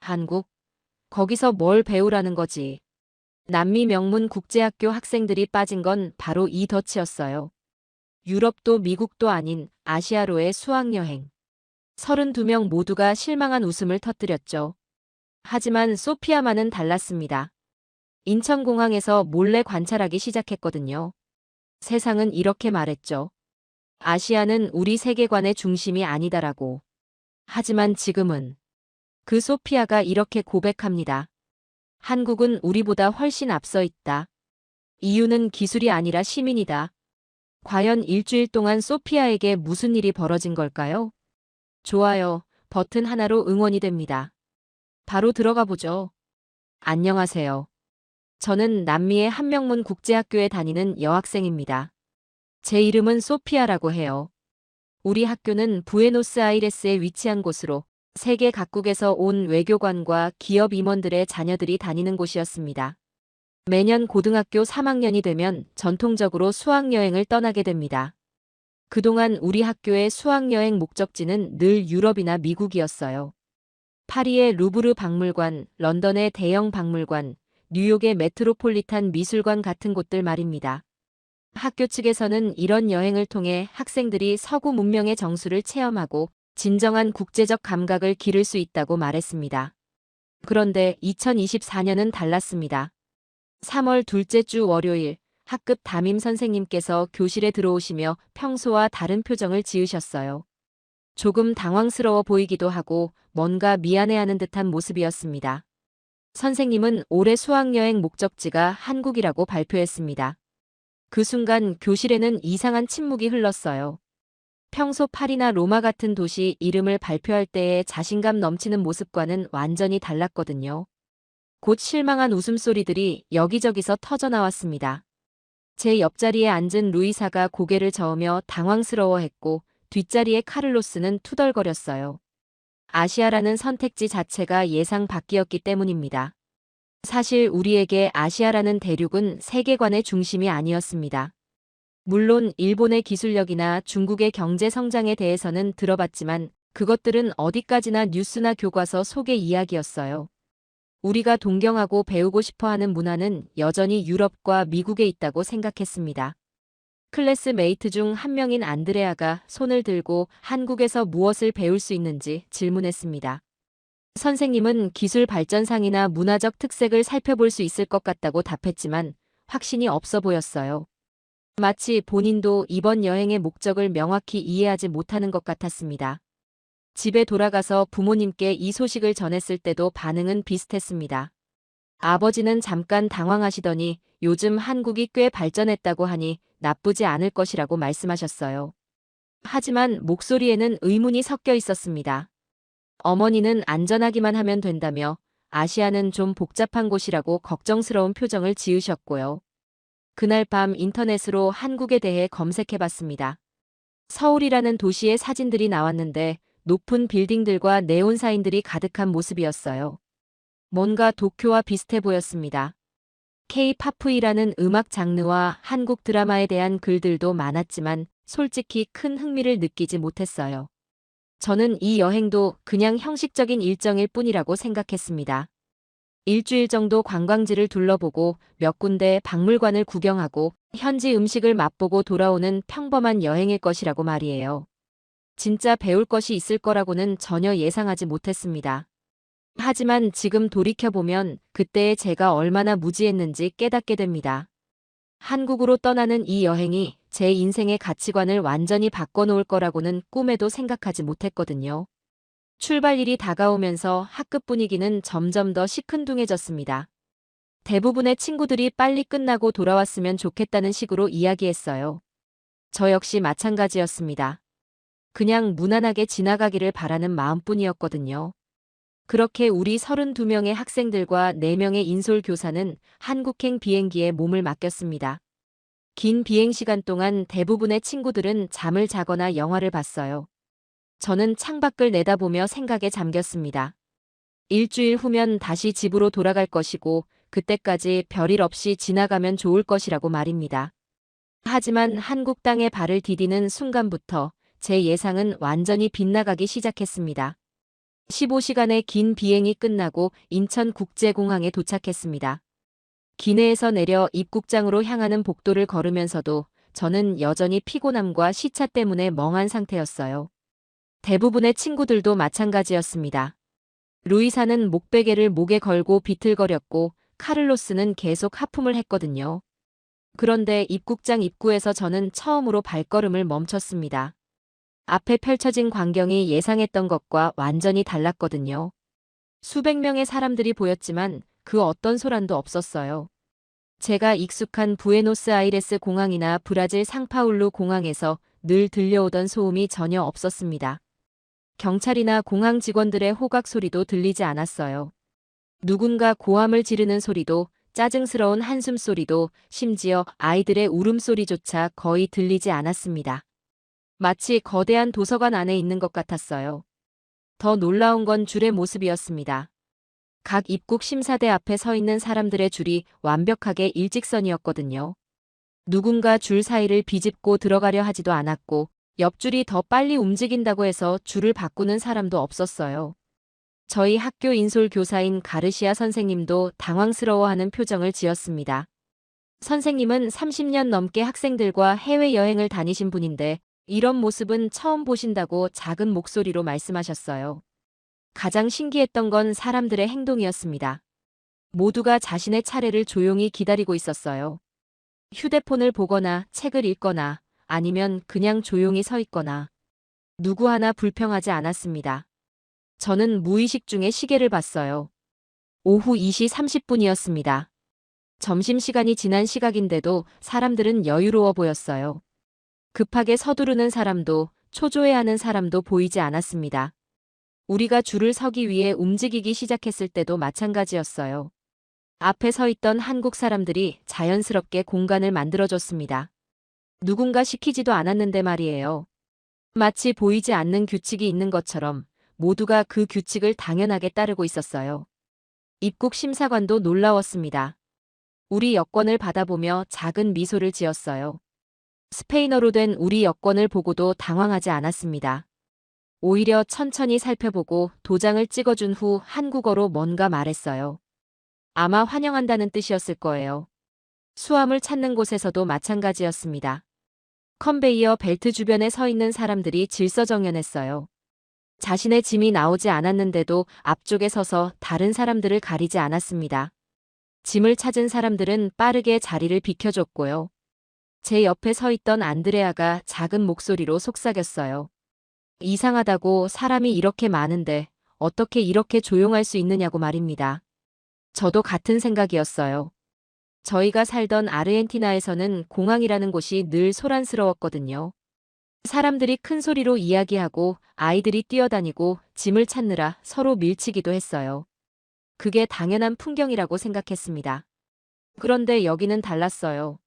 한국? 거기서 뭘 배우라는 거지? 남미 명문 국제학교 학생들이 빠진 건 바로 이 덫이었어요. 유럽도 미국도 아닌 아시아로의 수학여행. 32명 모두가 실망한 웃음을 터뜨렸죠. 하지만 소피아만은 달랐습니다. 인천공항에서 몰래 관찰하기 시작했거든요. 세상은 이렇게 말했죠. 아시아는 우리 세계관의 중심이 아니다라고. 하지만 지금은 그 소피아가 이렇게 고백합니다. 한국은 우리보다 훨씬 앞서 있다. 이유는 기술이 아니라 시민이다. 과연 일주일 동안 소피아에게 무슨 일이 벌어진 걸까요? 좋아요 버튼 하나로 응원이 됩니다. 바로 들어가 보죠. 안녕하세요. 저는 남미의 한명문 국제학교에 다니는 여학생입니다. 제 이름은 소피아라고 해요. 우리 학교는 부에노스아이레스에 위치한 곳으로 세계 각국에서 온 외교관과 기업 임원들의 자녀들이 다니는 곳이었습니다. 매년 고등학교 3학년이 되면 전통적으로 수학여행을 떠나게 됩니다. 그동안 우리 학교의 수학여행 목적지는 늘 유럽이나 미국이었어요. 파리의 루브르 박물관, 런던의 대형 박물관, 뉴욕의 메트로폴리탄 미술관 같은 곳들 말입니다. 학교 측에서는 이런 여행을 통해 학생들이 서구 문명의 정수를 체험하고 진정한 국제적 감각을 기를 수 있다고 말했습니다. 그런데 2024년은 달랐습니다. 3월 둘째 주 월요일 학급 담임 선생님께서 교실에 들어오시며 평소와 다른 표정을 지으셨어요. 조금 당황스러워 보이기도 하고 뭔가 미안해하는 듯한 모습이었습니다. 선생님은 올해 수학여행 목적지가 한국이라고 발표했습니다. 그 순간 교실에는 이상한 침묵이 흘렀어요. 평소 파리나 로마 같은 도시 이름을 발표할 때의 자신감 넘치는 모습과는 완전히 달랐거든요. 곧 실망한 웃음소리들이 여기저기서 터져나왔습니다. 제 옆자리에 앉은 루이사가 고개를 저으며 당황스러워했고 뒷자리의 카를로스는 투덜거렸어요. 아시아라는 선택지 자체가 예상 밖이었기 때문입니다. 사실 우리에게 아시아라는 대륙은 세계관의 중심이 아니었습니다. 물론 일본의 기술력이나 중국의 경제 성장에 대해서는 들어봤지만 그것들은 어디까지나 뉴스나 교과서 속의 이야기였어요. 우리가 동경하고 배우고 싶어하는 문화는 여전히 유럽과 미국에 있다고 생각했습니다. 클래스메이트 중 한 명인 안드레아가 손을 들고 한국에서 무엇을 배울 수 있는지 질문했습니다. 선생님은 기술 발전상이나 문화적 특색을 살펴볼 수 있을 것 같다고 답했지만 확신이 없어 보였어요. 마치 본인도 이번 여행의 목적을 명확히 이해하지 못하는 것 같았습니다. 집에 돌아가서 부모님께 이 소식을 전했을 때도 반응은 비슷했습니다. 아버지는 잠깐 당황하시더니 요즘 한국이 꽤 발전했다고 하니 나쁘지 않을 것이라고 말씀하셨어요. 하지만 목소리에는 의문이 섞여 있었습니다. 어머니는 안전하기만 하면 된다며 아시아는 좀 복잡한 곳이라고 걱정스러운 표정을 지으셨고요. 그날 밤 인터넷으로 한국에 대해 검색해봤습니다. 서울이라는 도시의 사진들이 나왔는데 높은 빌딩들과 네온사인들이 가득한 모습이었어요. 뭔가 도쿄와 비슷해 보였습니다. K-팝이라는 음악 장르와 한국 드라마에 대한 글들도 많았지만 솔직히 큰 흥미를 느끼지 못했어요. 저는 이 여행도 그냥 형식적인 일정일 뿐이라고 생각했습니다. 일주일 정도 관광지를 둘러보고 몇 군데 박물관을 구경하고 현지 음식을 맛보고 돌아오는 평범한 여행일 것이라고 말이에요. 진짜 배울 것이 있을 거라고는 전혀 예상하지 못했습니다. 하지만 지금 돌이켜보면 그때의 제가 얼마나 무지했는지 깨닫게 됩니다. 한국으로 떠나는 이 여행이 제 인생의 가치관을 완전히 바꿔놓을 거라고는 꿈에도 생각하지 못했거든요. 출발일이 다가오면서 학급 분위기는 점점 더 시큰둥해졌습니다. 대부분의 친구들이 빨리 끝나고 돌아왔으면 좋겠다는 식으로 이야기했어요. 저 역시 마찬가지였습니다. 그냥 무난하게 지나가기를 바라는 마음뿐이었거든요. 그렇게 우리 32명의 학생들과 4명의 인솔교사는 한국행 비행기에 몸을 맡겼습니다. 긴 비행시간 동안 대부분의 친구들은 잠을 자거나 영화를 봤어요. 저는 창밖을 내다보며 생각에 잠겼습니다. 일주일 후면 다시 집으로 돌아갈 것이고 그때까지 별일 없이 지나가면 좋을 것이라고 말입니다. 하지만 한국 땅에 발을 디디는 순간부터 제 예상은 완전히 빗나가기 시작했습니다. 15시간의 긴 비행이 끝나고 인천국제공항에 도착했습니다. 기내에서 내려 입국장으로 향하는 복도를 걸으면서도 저는 여전히 피곤함과 시차 때문에 멍한 상태였어요. 대부분의 친구들도 마찬가지였습니다. 루이사는 목베개를 목에 걸고 비틀거렸고 카를로스는 계속 하품을 했거든요. 그런데 입국장 입구에서 저는 처음으로 발걸음을 멈췄습니다. 앞에 펼쳐진 광경이 예상했던 것과 완전히 달랐거든요. 수백 명의 사람들이 보였지만 그 어떤 소란도 없었어요. 제가 익숙한 부에노스아이레스 공항이나 브라질 상파울루 공항에서 늘 들려오던 소음이 전혀 없었습니다. 경찰이나 공항 직원들의 호각 소리도 들리지 않았어요. 누군가 고함을 지르는 소리도, 짜증스러운 한숨 소리도, 심지어 아이들의 울음소리조차 거의 들리지 않았습니다. 마치 거대한 도서관 안에 있는 것 같았어요. 더 놀라운 건 줄의 모습이었습니다. 각 입국 심사대 앞에 서 있는 사람들의 줄이 완벽하게 일직선이었거든요. 누군가 줄 사이를 비집고 들어가려 하지도 않았고, 옆줄이 더 빨리 움직인다고 해서 줄을 바꾸는 사람도 없었어요. 저희 학교 인솔 교사인 가르시아 선생님도 당황스러워하는 표정을 지었습니다. 선생님은 30년 넘게 학생들과 해외여행을 다니신 분인데 이런 모습은 처음 보신다고 작은 목소리로 말씀하셨어요. 가장 신기했던 건 사람들의 행동이었습니다. 모두가 자신의 차례를 조용히 기다리고 있었어요. 휴대폰을 보거나 책을 읽거나 아니면 그냥 조용히 서 있거나 누구 하나 불평하지 않았습니다. 저는 무의식 중에 시계를 봤어요. 오후 2시 30분이었습니다. 점심시간이 지난 시각인데도 사람들은 여유로워 보였어요. 급하게 서두르는 사람도 초조해하는 사람도 보이지 않았습니다. 우리가 줄을 서기 위해 움직이기 시작했을 때도 마찬가지였어요. 앞에 서 있던 한국 사람들이 자연스럽게 공간을 만들어줬습니다. 누군가 시키지도 않았는데 말이에요. 마치 보이지 않는 규칙이 있는 것처럼 모두가 그 규칙을 당연하게 따르고 있었어요. 입국 심사관도 놀라웠습니다. 우리 여권을 받아보며 작은 미소를 지었어요. 스페인어로 된 우리 여권을 보고도 당황하지 않았습니다. 오히려 천천히 살펴보고 도장을 찍어준 후 한국어로 뭔가 말했어요. 아마 환영한다는 뜻이었을 거예요. 수암을 찾는 곳에서도 마찬가지였습니다. 컨베이어 벨트 주변에 서 있는 사람들이 질서정연했어요. 자신의 짐이 나오지 않았는데도 앞쪽에 서서 다른 사람들을 가리지 않았습니다. 짐을 찾은 사람들은 빠르게 자리를 비켜줬고요. 제 옆에 서 있던 안드레아가 작은 목소리로 속삭였어요. 이상하다고, 사람이 이렇게 많은데 어떻게 이렇게 조용할 수 있느냐고 말입니다. 저도 같은 생각이었어요. 저희가 살던 아르헨티나에서는 공항이라는 곳이 늘 소란스러웠거든요. 사람들이 큰 소리로 이야기하고 아이들이 뛰어다니고 짐을 찾느라 서로 밀치기도 했어요. 그게 당연한 풍경이라고 생각했습니다. 그런데 여기는 달랐어요.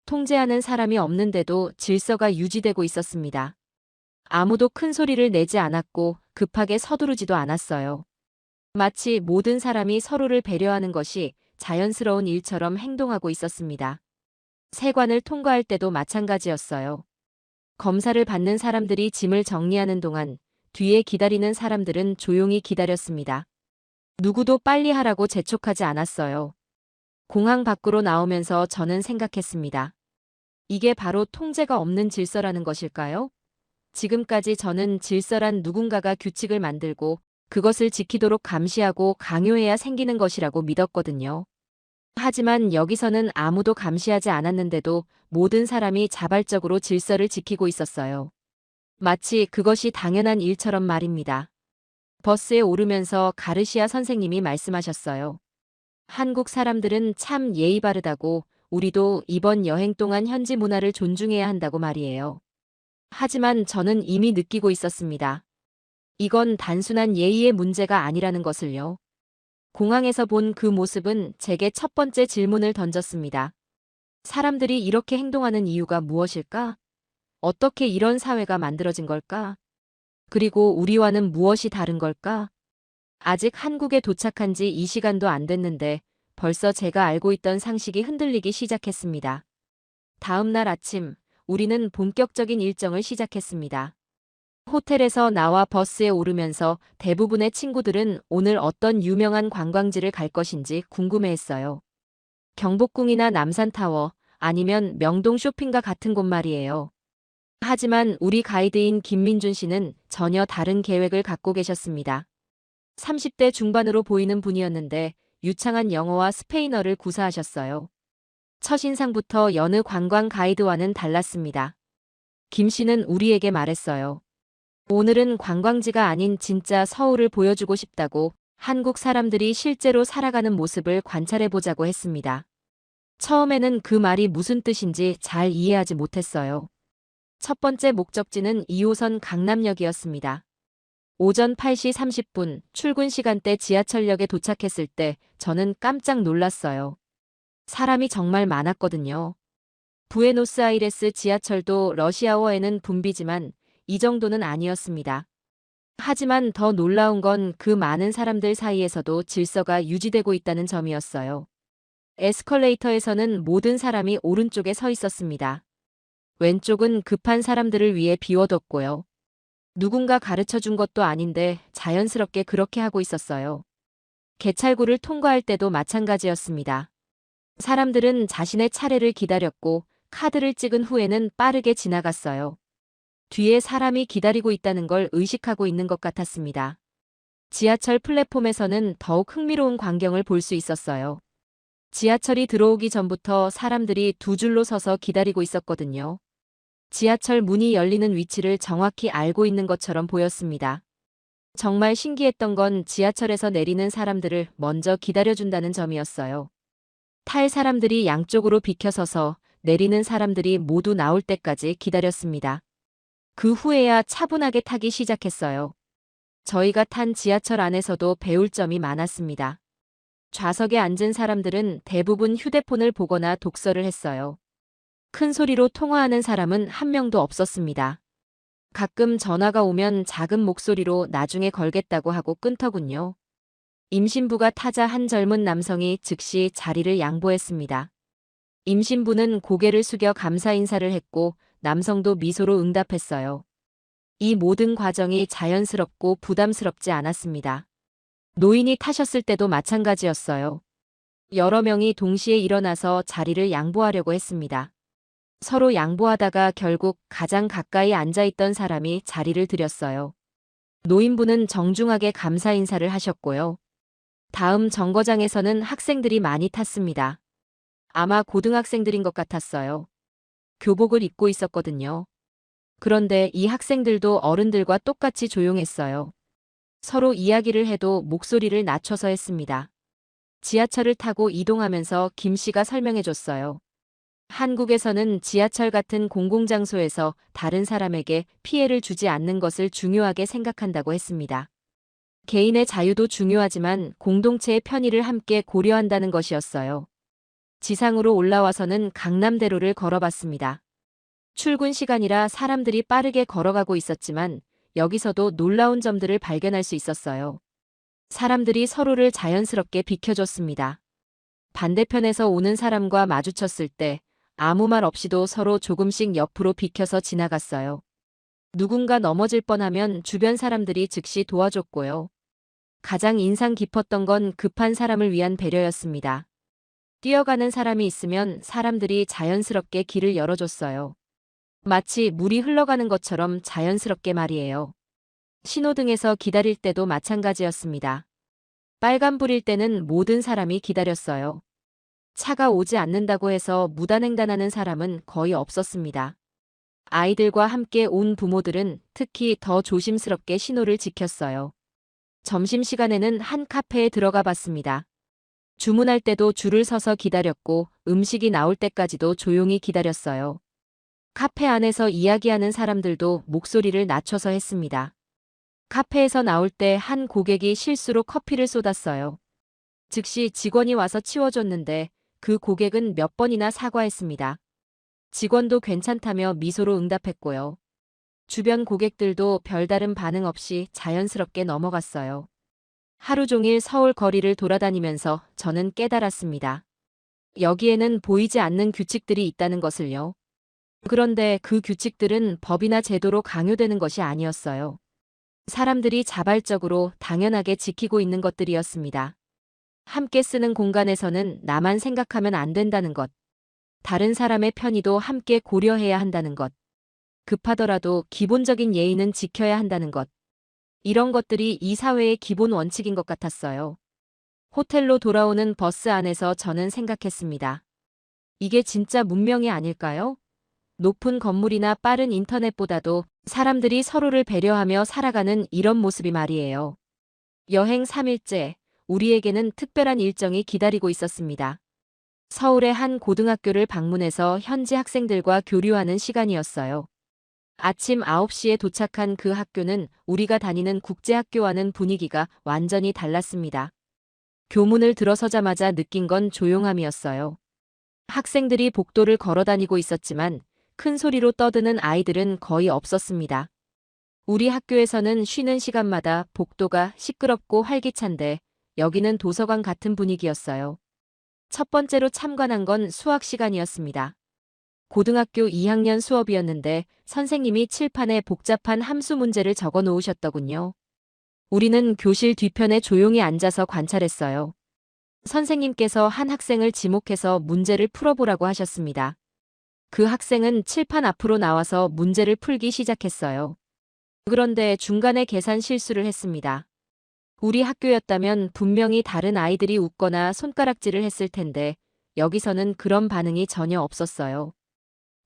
통제하는 사람이 없는데도 질서가 유지되고 있었습니다. 아무도 큰 소리를 내지 않았고 급하게 서두르지도 않았어요. 마치 모든 사람이 서로를 배려하는 것이 자연스러운 일처럼 행동하고 있었습니다. 세관을 통과할 때도 마찬가지였어요. 검사를 받는 사람들이 짐을 정리하는 동안 뒤에 기다리는 사람들은 조용히 기다렸습니다. 누구도 빨리 하라고 재촉하지 않았어요. 공항 밖으로 나오면서 저는 생각했습니다. 이게 바로 통제가 없는 질서라는 것일까요? 지금까지 저는 질서란 누군가가 규칙을 만들고 그것을 지키도록 감시하고 강요해야 생기는 것이라고 믿었거든요. 하지만 여기서는 아무도 감시하지 않았는데도 모든 사람이 자발적으로 질서를 지키고 있었어요. 마치 그것이 당연한 일처럼 말입니다. 버스에 오르면서 가르시아 선생님이 말씀하셨어요. 한국 사람들은 참 예의 바르다고, 우리도 이번 여행 동안 현지 문화를 존중해야 한다고 말이에요. 하지만 저는 이미 느끼고 있었습니다. 이건 단순한 예의의 문제가 아니라는 것을요. 공항에서 본 그 모습은 제게 첫 번째 질문을 던졌습니다. 사람들이 이렇게 행동하는 이유가 무엇일까? 어떻게 이런 사회가 만들어진 걸까? 그리고 우리와는 무엇이 다른 걸까? 아직 한국에 도착한 지 이 시간도 안 됐는데 벌써 제가 알고 있던 상식이 흔들리기 시작했습니다. 다음 날 아침, 우리는 본격적인 일정을 시작했습니다. 호텔에서 나와 버스에 오르면서 대부분의 친구들은 오늘 어떤 유명한 관광지를 갈 것인지 궁금해했어요. 경복궁이나 남산타워, 아니면 명동 쇼핑가 같은 곳 말이에요. 하지만 우리 가이드인 김민준 씨는 전혀 다른 계획을 갖고 계셨습니다. 30대 중반으로 보이는 분이었는데 유창한 영어와 스페인어를 구사하셨어요. 첫인상부터 여느 관광 가이드와는 달랐습니다. 김 씨는 우리에게 말했어요. 오늘은 관광지가 아닌 진짜 서울을 보여주고 싶다고, 한국 사람들이 실제로 살아가는 모습을 관찰해보자고 했습니다. 처음에는 그 말이 무슨 뜻인지 잘 이해하지 못했어요. 첫 번째 목적지는 2호선 강남역이었습니다. 오전 8시 30분 출근 시간대 지하철역에 도착했을 때 저는 깜짝 놀랐어요. 사람이 정말 많았거든요. 부에노스아이레스 지하철도 러시아워에는 붐비지만 이 정도는 아니었습니다. 하지만 더 놀라운 건 그 많은 사람들 사이에서도 질서가 유지되고 있다는 점이었어요. 에스컬레이터에서는 모든 사람이 오른쪽에 서 있었습니다. 왼쪽은 급한 사람들을 위해 비워뒀고요. 누군가 가르쳐 준 것도 아닌데 자연스럽게 그렇게 하고 있었어요. 개찰구를 통과할 때도 마찬가지였습니다. 사람들은 자신의 차례를 기다렸고 카드를 찍은 후에는 빠르게 지나갔어요. 뒤에 사람이 기다리고 있다는 걸 의식하고 있는 것 같았습니다. 지하철 플랫폼에서는 더욱 흥미로운 광경을 볼 수 있었어요. 지하철이 들어오기 전부터 사람들이 두 줄로 서서 기다리고 있었거든요. 지하철 문이 열리는 위치를 정확히 알고 있는 것처럼 보였습니다. 정말 신기했던 건 지하철에서 내리는 사람들을 먼저 기다려준다는 점이었어요. 탈 사람들이 양쪽으로 비켜서서 내리는 사람들이 모두 나올 때까지 기다렸습니다. 그 후에야 차분하게 타기 시작했어요. 저희가 탄 지하철 안에서도 배울 점이 많았습니다. 좌석에 앉은 사람들은 대부분 휴대폰을 보거나 독서를 했어요. 큰 소리로 통화하는 사람은 한 명도 없었습니다. 가끔 전화가 오면 작은 목소리로 나중에 걸겠다고 하고 끊더군요. 임신부가 타자 한 젊은 남성이 즉시 자리를 양보했습니다. 임신부는 고개를 숙여 감사 인사를 했고 남성도 미소로 응답했어요. 이 모든 과정이 자연스럽고 부담스럽지 않았습니다. 노인이 타셨을 때도 마찬가지였어요. 여러 명이 동시에 일어나서 자리를 양보하려고 했습니다. 서로 양보하다가 결국 가장 가까이 앉아있던 사람이 자리를 들였어요. 노인분은 정중하게 감사 인사를 하셨고요. 다음 정거장에서는 학생들이 많이 탔습니다. 아마 고등학생들인 것 같았어요. 교복을 입고 있었거든요. 그런데 이 학생들도 어른들과 똑같이 조용했어요. 서로 이야기를 해도 목소리를 낮춰서 했습니다. 지하철을 타고 이동하면서 김 씨가 설명해줬어요. 한국에서는 지하철 같은 공공장소에서 다른 사람에게 피해를 주지 않는 것을 중요하게 생각한다고 했습니다. 개인의 자유도 중요하지만 공동체의 편의를 함께 고려한다는 것이었어요. 지상으로 올라와서는 강남대로를 걸어봤습니다. 출근 시간이라 사람들이 빠르게 걸어가고 있었지만 여기서도 놀라운 점들을 발견할 수 있었어요. 사람들이 서로를 자연스럽게 비켜줬습니다. 반대편에서 오는 사람과 마주쳤을 때 아무 말 없이도 서로 조금씩 옆으로 비켜서 지나갔어요. 누군가 넘어질 뻔하면 주변 사람들이 즉시 도와줬고요. 가장 인상 깊었던 건 급한 사람을 위한 배려였습니다. 뛰어가는 사람이 있으면 사람들이 자연스럽게 길을 열어줬어요. 마치 물이 흘러가는 것처럼 자연스럽게 말이에요. 신호등에서 기다릴 때도 마찬가지였습니다. 빨간불일 때는 모든 사람이 기다렸어요. 차가 오지 않는다고 해서 무단횡단하는 사람은 거의 없었습니다. 아이들과 함께 온 부모들은 특히 더 조심스럽게 신호를 지켰어요. 점심시간에는 한 카페에 들어가 봤습니다. 주문할 때도 줄을 서서 기다렸고 음식이 나올 때까지도 조용히 기다렸어요. 카페 안에서 이야기하는 사람들도 목소리를 낮춰서 했습니다. 카페에서 나올 때 한 고객이 실수로 커피를 쏟았어요. 즉시 직원이 와서 치워줬는데 그 고객은 몇 번이나 사과했습니다. 직원도 괜찮다며 미소로 응답했고요. 주변 고객들도 별다른 반응 없이 자연스럽게 넘어갔어요. 하루 종일 서울 거리를 돌아다니면서 저는 깨달았습니다. 여기에는 보이지 않는 규칙들이 있다는 것을요. 그런데 그 규칙들은 법이나 제도로 강요되는 것이 아니었어요. 사람들이 자발적으로 당연하게 지키고 있는 것들이었습니다. 함께 쓰는 공간에서는 나만 생각하면 안 된다는 것, 다른 사람의 편의도 함께 고려해야 한다는 것, 급하더라도 기본적인 예의는 지켜야 한다는 것, 이런 것들이 이 사회의 기본 원칙인 것 같았어요. 호텔로 돌아오는 버스 안에서 저는 생각했습니다. 이게 진짜 문명이 아닐까요? 높은 건물이나 빠른 인터넷보다도 사람들이 서로를 배려하며 살아가는 이런 모습이 말이에요. 여행 3일째, 우리에게는 특별한 일정이 기다리고 있었습니다. 서울의 한 고등학교를 방문해서 현지 학생들과 교류하는 시간이었어요. 아침 9시에 도착한 그 학교는 우리가 다니는 국제학교와는 분위기가 완전히 달랐습니다. 교문을 들어서자마자 느낀 건 조용함이었어요. 학생들이 복도를 걸어다니고 있었지만 큰 소리로 떠드는 아이들은 거의 없었습니다. 우리 학교에서는 쉬는 시간마다 복도가 시끄럽고 활기찬데 여기는 도서관 같은 분위기였어요. 첫 번째로 참관한 건 수학 시간이었습니다. 고등학교 2학년 수업이었는데 선생님이 칠판에 복잡한 함수 문제를 적어 놓으셨더군요. 우리는 교실 뒤편에 조용히 앉아서 관찰했어요. 선생님께서 한 학생을 지목해서 문제를 풀어보라고 하셨습니다. 그 학생은 칠판 앞으로 나와서 문제를 풀기 시작했어요. 그런데 중간에 계산 실수를 했습니다. 우리 학교였다면 분명히 다른 아이들이 웃거나 손가락질을 했을 텐데 여기서는 그런 반응이 전혀 없었어요.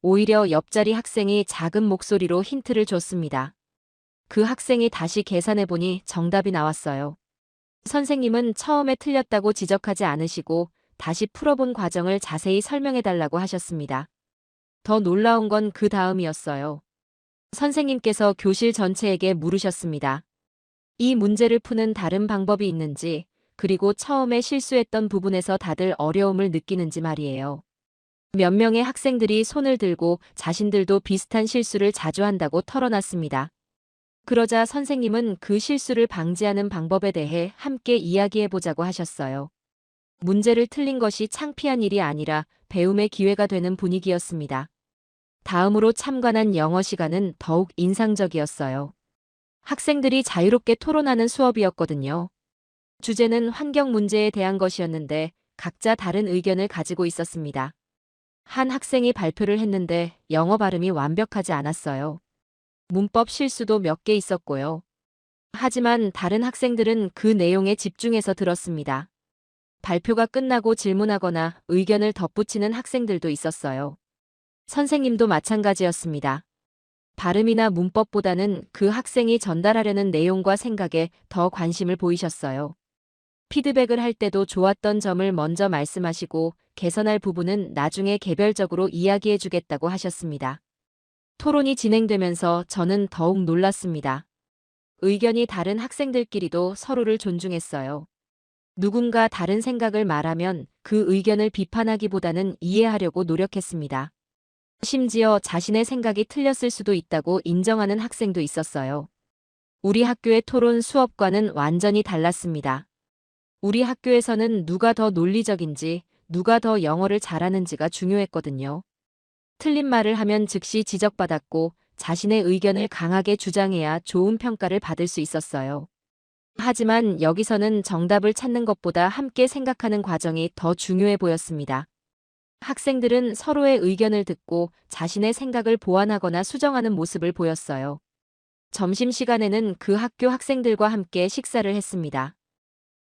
오히려 옆자리 학생이 작은 목소리로 힌트를 줬습니다. 그 학생이 다시 계산해보니 정답이 나왔어요. 선생님은 처음에 틀렸다고 지적하지 않으시고 다시 풀어본 과정을 자세히 설명해달라고 하셨습니다. 더 놀라운 건 그 다음이었어요. 선생님께서 교실 전체에게 물으셨습니다. 이 문제를 푸는 다른 방법이 있는지, 그리고 처음에 실수했던 부분에서 다들 어려움을 느끼는지 말이에요. 몇 명의 학생들이 손을 들고 자신들도 비슷한 실수를 자주 한다고 털어놨습니다. 그러자 선생님은 그 실수를 방지하는 방법에 대해 함께 이야기해보자고 하셨어요. 문제를 틀린 것이 창피한 일이 아니라 배움의 기회가 되는 분위기였습니다. 다음으로 참관한 영어 시간은 더욱 인상적이었어요. 학생들이 자유롭게 토론하는 수업이었거든요. 주제는 환경 문제에 대한 것이었는데 각자 다른 의견을 가지고 있었습니다. 한 학생이 발표를 했는데 영어 발음이 완벽하지 않았어요. 문법 실수도 몇 개 있었고요. 하지만 다른 학생들은 그 내용에 집중해서 들었습니다. 발표가 끝나고 질문하거나 의견을 덧붙이는 학생들도 있었어요. 선생님도 마찬가지였습니다. 발음이나 문법보다는 그 학생이 전달하려는 내용과 생각에 더 관심을 보이셨어요. 피드백을 할 때도 좋았던 점을 먼저 말씀하시고 개선할 부분은 나중에 개별적으로 이야기해 주겠다고 하셨습니다. 토론이 진행되면서 저는 더욱 놀랐습니다. 의견이 다른 학생들끼리도 서로를 존중했어요. 누군가 다른 생각을 말하면 그 의견을 비판하기보다는 이해하려고 노력했습니다. 심지어 자신의 생각이 틀렸을 수도 있다고 인정하는 학생도 있었어요. 우리 학교의 토론 수업과는 완전히 달랐습니다. 우리 학교에서는 누가 더 논리적인지, 누가 더 영어를 잘하는지가 중요했거든요. 틀린 말을 하면 즉시 지적받았고 자신의 의견을 강하게 주장해야 좋은 평가를 받을 수 있었어요. 하지만 여기서는 정답을 찾는 것보다 함께 생각하는 과정이 더 중요해 보였습니다. 학생들은 서로의 의견을 듣고 자신의 생각을 보완하거나 수정하는 모습을 보였어요. 점심시간에는 그 학교 학생들과 함께 식사를 했습니다.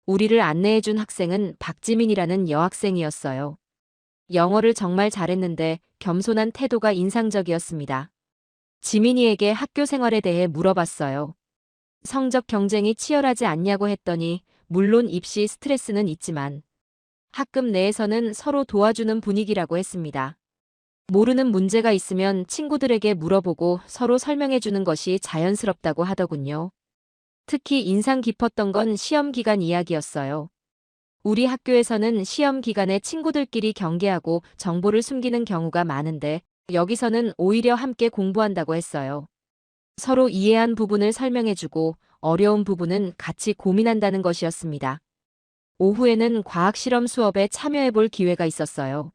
우리를 안내해준 학생은 박지민이라는 여학생이었어요. 영어를 정말 잘했는데 겸손한 태도가 인상적이었습니다. 지민이에게 학교 생활에 대해 물어봤어요. 성적 경쟁이 치열하지 않냐고 했더니 물론 입시 스트레스는 있지만 학급 내에서는 서로 도와주는 분위기라고 했습니다. 모르는 문제가 있으면 친구들에게 물어보고 서로 설명해 주는 것이 자연스럽다고 하더군요. 특히 인상 깊었던 건 시험 기간 이야기였어요. 우리 학교에서는 시험 기간에 친구들끼리 경계하고 정보를 숨기는 경우가 많은데 여기서는 오히려 함께 공부한다고 했어요. 서로 이해한 부분을 설명해주고 어려운 부분은 같이 고민한다는 것이었습니다. 오후에는 과학 실험 수업에 참여해볼 기회가 있었어요.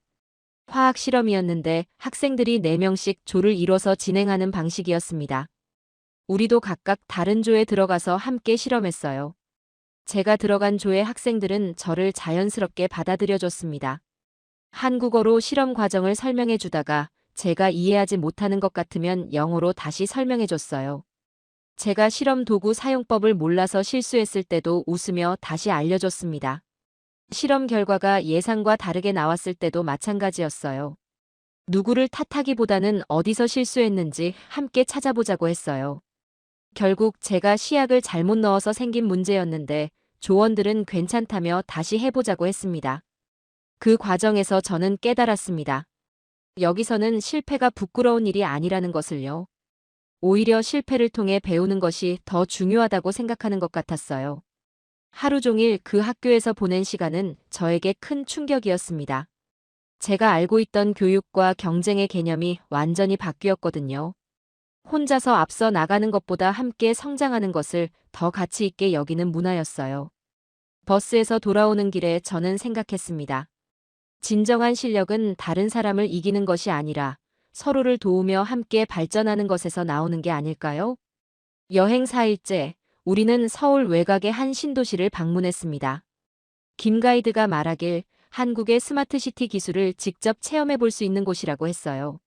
화학 실험이었는데 학생들이 4명씩 조를 이뤄서 진행하는 방식이었습니다. 우리도 각각 다른 조에 들어가서 함께 실험했어요. 제가 들어간 조의 학생들은 저를 자연스럽게 받아들여줬습니다. 한국어로 실험 과정을 설명해 주다가 제가 이해하지 못하는 것 같으면 영어로 다시 설명해 줬어요. 제가 실험 도구 사용법을 몰라서 실수했을 때도 웃으며 다시 알려줬습니다. 실험 결과가 예상과 다르게 나왔을 때도 마찬가지였어요. 누구를 탓하기보다는 어디서 실수했는지 함께 찾아보자고 했어요. 결국 제가 시약을 잘못 넣어서 생긴 문제였는데 조원들은 괜찮다며 다시 해보자고 했습니다. 그 과정에서 저는 깨달았습니다. 여기서는 실패가 부끄러운 일이 아니라는 것을요. 오히려 실패를 통해 배우는 것이 더 중요하다고 생각하는 것 같았어요. 하루 종일 그 학교에서 보낸 시간은 저에게 큰 충격이었습니다. 제가 알고 있던 교육과 경쟁의 개념이 완전히 바뀌었거든요. 혼자서 앞서 나가는 것보다 함께 성장하는 것을 더 가치 있게 여기는 문화였어요. 버스에서 돌아오는 길에 저는 생각했습니다. 진정한 실력은 다른 사람을 이기는 것이 아니라 서로를 도우며 함께 발전하는 것에서 나오는 게 아닐까요? 여행 4일째, 우리는 서울 외곽의 한 신도시를 방문했습니다. 김 가이드가 말하길 한국의 스마트시티 기술을 직접 체험해 볼 수 있는 곳이라고 했어요.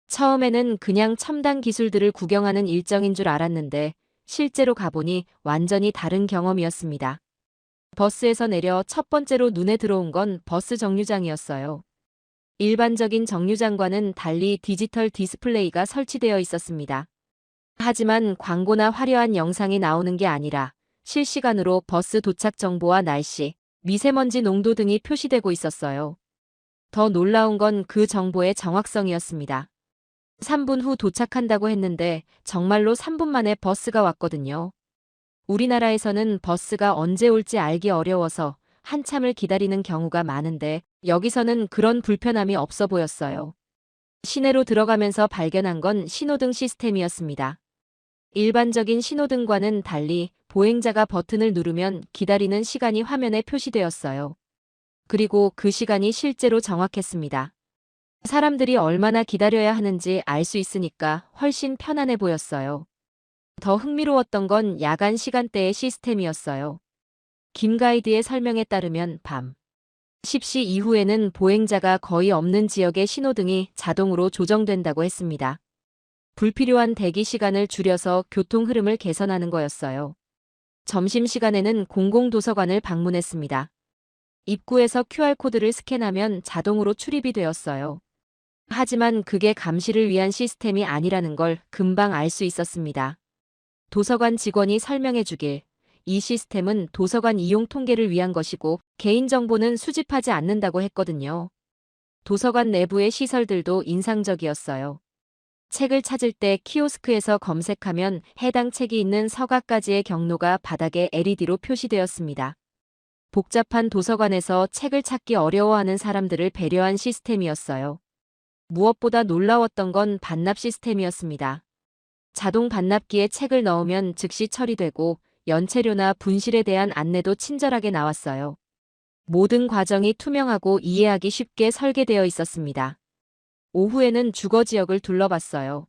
처음에는 그냥 첨단 기술들을 구경하는 일정인 줄 알았는데 실제로 가보니 완전히 다른 경험이었습니다. 버스에서 내려 첫 번째로 눈에 들어온 건 버스 정류장이었어요. 일반적인 정류장과는 달리 디지털 디스플레이가 설치되어 있었습니다. 하지만 광고나 화려한 영상이 나오는 게 아니라 실시간으로 버스 도착 정보와 날씨, 미세먼지 농도 등이 표시되고 있었어요. 더 놀라운 건 그 정보의 정확성이었습니다. 3분 후 도착한다고 했는데 정말로 3분 만에 버스가 왔거든요. 우리나라에서는 버스가 언제 올지 알기 어려워서 한참을 기다리는 경우가 많은데 여기서는 그런 불편함이 없어 보였어요. 시내로 들어가면서 발견한 건 신호등 시스템이었습니다. 일반적인 신호등과는 달리 보행자가 버튼을 누르면 기다리는 시간이 화면에 표시되었어요. 그리고 그 시간이 실제로 정확했습니다. 사람들이 얼마나 기다려야 하는지 알 수 있으니까 훨씬 편안해 보였어요. 더 흥미로웠던 건 야간 시간대의 시스템이었어요. 김 가이드의 설명에 따르면 밤 10시 이후에는 보행자가 거의 없는 지역의 신호등이 자동으로 조정된다고 했습니다. 불필요한 대기 시간을 줄여서 교통 흐름을 개선하는 거였어요. 점심시간에는 공공도서관을 방문했습니다. 입구에서 QR코드를 스캔하면 자동으로 출입이 되었어요. 하지만 그게 감시를 위한 시스템이 아니라는 걸 금방 알 수 있었습니다. 도서관 직원이 설명해 주길, 이 시스템은 도서관 이용 통계를 위한 것이고 개인정보는 수집하지 않는다고 했거든요. 도서관 내부의 시설들도 인상적이었어요. 책을 찾을 때 키오스크에서 검색하면 해당 책이 있는 서가까지의 경로가 바닥에 LED로 표시되었습니다. 복잡한 도서관에서 책을 찾기 어려워하는 사람들을 배려한 시스템이었어요. 무엇보다 놀라웠던 건 반납 시스템이었습니다. 자동 반납기에 책을 넣으면 즉시 처리되고 연체료나 분실에 대한 안내도 친절하게 나왔어요. 모든 과정이 투명하고 이해하기 쉽게 설계되어 있었습니다. 오후에는 주거 지역을 둘러봤어요.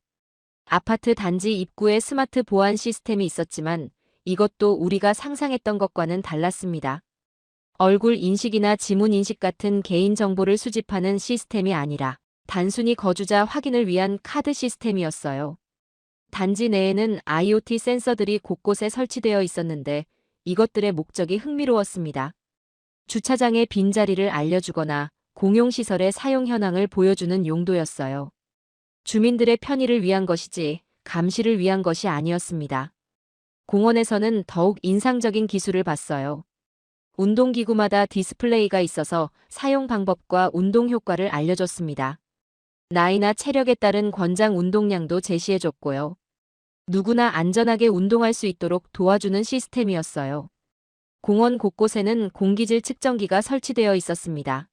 아파트 단지 입구에 스마트 보안 시스템이 있었지만 이것도 우리가 상상했던 것과는 달랐습니다. 얼굴 인식이나 지문 인식 같은 개인 정보를 수집하는 시스템이 아니라 단순히 거주자 확인을 위한 카드 시스템이었어요. 단지 내에는 IoT 센서들이 곳곳에 설치되어 있었는데 이것들의 목적이 흥미로웠습니다. 주차장의 빈자리를 알려주거나 공용시설의 사용 현황을 보여주는 용도였어요. 주민들의 편의를 위한 것이지 감시를 위한 것이 아니었습니다. 공원에서는 더욱 인상적인 기술을 봤어요. 운동기구마다 디스플레이가 있어서 사용 방법과 운동 효과를 알려줬습니다. 나이나 체력에 따른 권장 운동량도 제시해줬고요. 누구나 안전하게 운동할 수 있도록 도와주는 시스템이었어요. 공원 곳곳에는 공기질 측정기가 설치되어 있었습니다.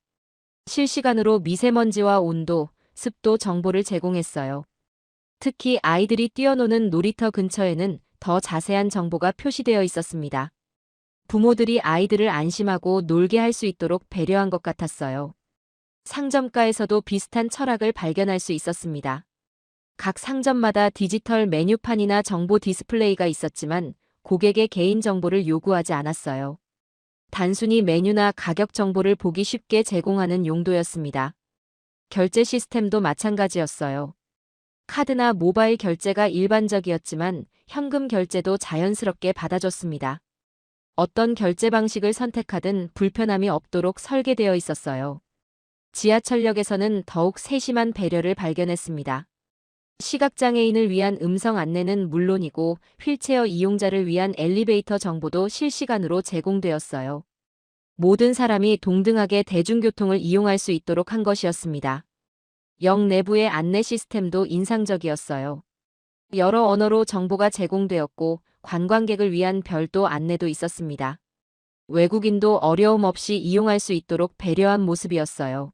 실시간으로 미세먼지와 온도, 습도 정보를 제공했어요. 특히 아이들이 뛰어노는 놀이터 근처에는 더 자세한 정보가 표시되어 있었습니다. 부모들이 아이들을 안심하고 놀게 할 수 있도록 배려한 것 같았어요. 상점가에서도 비슷한 철학을 발견할 수 있었습니다. 각 상점마다 디지털 메뉴판이나 정보 디스플레이가 있었지만 고객의 개인정보를 요구하지 않았어요. 단순히 메뉴나 가격 정보를 보기 쉽게 제공하는 용도였습니다. 결제 시스템도 마찬가지였어요. 카드나 모바일 결제가 일반적이었지만 현금 결제도 자연스럽게 받아줬습니다. 어떤 결제 방식을 선택하든 불편함이 없도록 설계되어 있었어요. 지하철역에서는 더욱 세심한 배려를 발견했습니다. 시각장애인을 위한 음성 안내는 물론이고 휠체어 이용자를 위한 엘리베이터 정보도 실시간으로 제공되었어요. 모든 사람이 동등하게 대중교통을 이용할 수 있도록 한 것이었습니다. 역 내부의 안내 시스템도 인상적이었어요. 여러 언어로 정보가 제공되었고 관광객을 위한 별도 안내도 있었습니다. 외국인도 어려움 없이 이용할 수 있도록 배려한 모습이었어요.